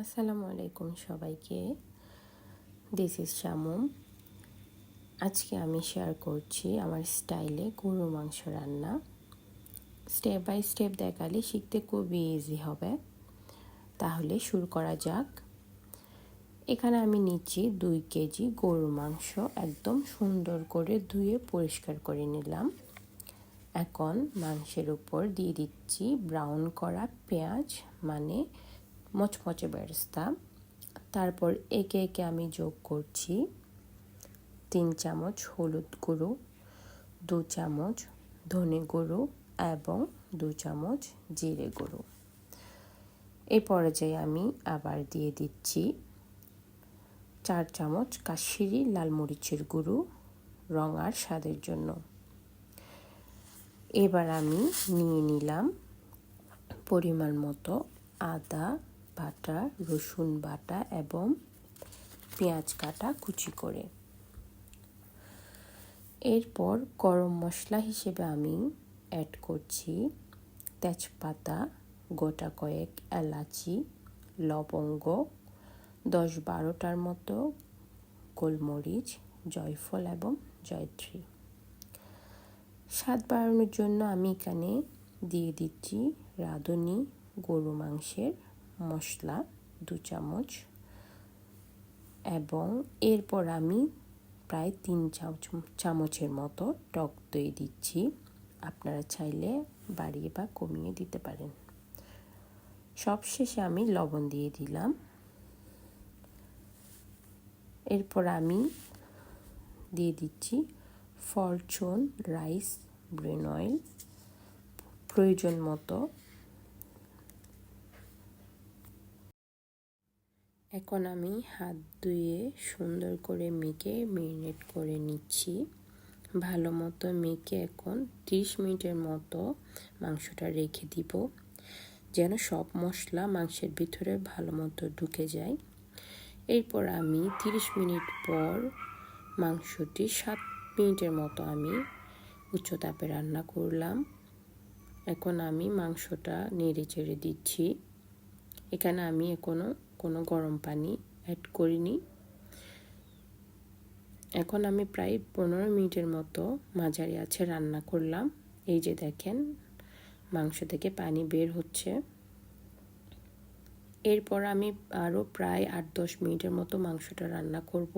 আসসালামু আলাইকুম সবাইকে। This is Shamum. আজকে আমি শেয়ার করছি আমার স্টাইলে গরুর মাংস রান্না। স্টেপ বাই স্টেপ দেখালে শিখতে খুবই ইজি হবে। তাহলে শুরু করা যাক। এখানে আমি নিচ্ছি 2 কেজি গরুর মাংস, একদম সুন্দর করে ধুয়ে পরিষ্কার করে নিলাম। এখন মাংসের উপর দিয়ে দিচ্ছি ব্রাউন করা পেঁয়াজ, মানে মচমচে বেরেস্তা। তারপর একে একে আমি যোগ করছি 3 চামচ হলুদ গুঁড়ো, 2 চামচ ধনে গুঁড়ো এবং 2 চামচ জিরে গুঁড়ো। এই পর্যায়ে আমি আবার দিয়ে দিচ্ছি 4 চামচ কাশ্মীরি লাল মরিচের গুঁড়ো, রং আর স্বাদের জন্য। এবার আমি নিয়ে নিলাম পরিমাণ মতো আদা বাটা, রসুন বাটা এবং পেঁয়াজ কাটা কুচি করে। এরপর গরম মশলা হিসেবে আমি অ্যাড করছি তেজপাতা, গোটা কয়েক এলাচি, লবঙ্গ, 10-12টার মতো গোলমরিচ, জয়ফল এবং জয়ত্রী। স্বাদ বাড়ানোর জন্য আমি এখানে দিয়ে দিচ্ছি রাঁধুনি গরু মাংসের মশলা 2 চামচ এবং এরপর আমি প্রায় 3 চামচের মতো টক দই দিচ্ছি। আপনারা চাইলে বাড়িয়ে বা কমিয়ে দিতে পারেন। সবশেষে আমি লবণ দিয়ে দিলাম। এরপর আমি দিয়ে দিচ্ছি ফরচুন রাইস ব্রেন অয়েল প্রয়োজন মতো। এখন আমি হাত ধুয়ে সুন্দর করে মেখে মেরিনেট করে নিচ্ছি। ভালো মতো মেখে এখন 30 মিনিটের মতো মাংসটা রেখে দিব, যেন সব মশলা মাংসের ভিতরে ভালো মতো ঢুকে যায়। এরপর আমি 30 মিনিট পর মাংসটি 7 মিনিটের মতো আমি উচ্চ তাপে রান্না করলাম। এখন আমি মাংসটা নেড়ে চেড়ে দিচ্ছি। এখানে আমি এখনো কোনো গরম পানি অ্যাড করিনি। এখন আমি প্রায় 15 মিনিটের মতো মাঝারি আঁচে রান্না করলাম। এই যে দেখেন মাংস থেকে পানি বের হচ্ছে। এরপর আমি আরও প্রায় 8-10 মিনিটের মতো মাংসটা রান্না করব।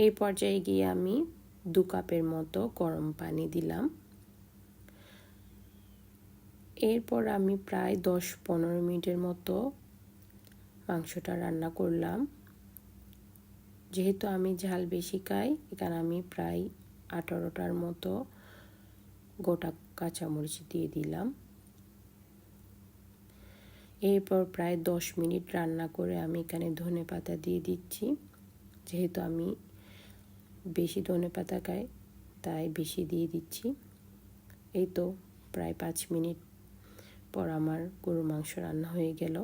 এই পর্যায়ে গিয়ে আমি 2 কাপের মতো গরম পানি দিলাম। এরপর আমি প্রায় 10-15 মিনিটের মতো মাংসটা রান্না করলাম। যেহেতু আমি ঝাল বেশি খাই, এখানে আমি প্রায় 18টার মতো গোটা কাঁচামরিচ দিয়ে দিলাম। এরপর প্রায় 10 মিনিট রান্না করে আমি এখানে ধনেপাতা দিয়ে দিচ্ছি। যেহেতু আমি বেশি ধনেপাতা খাই, তাই বেশি দিয়ে দিচ্ছি। এই তো প্রায় 5 মিনিট পর আমার গরুর মাংস রান্না হয়ে গেল।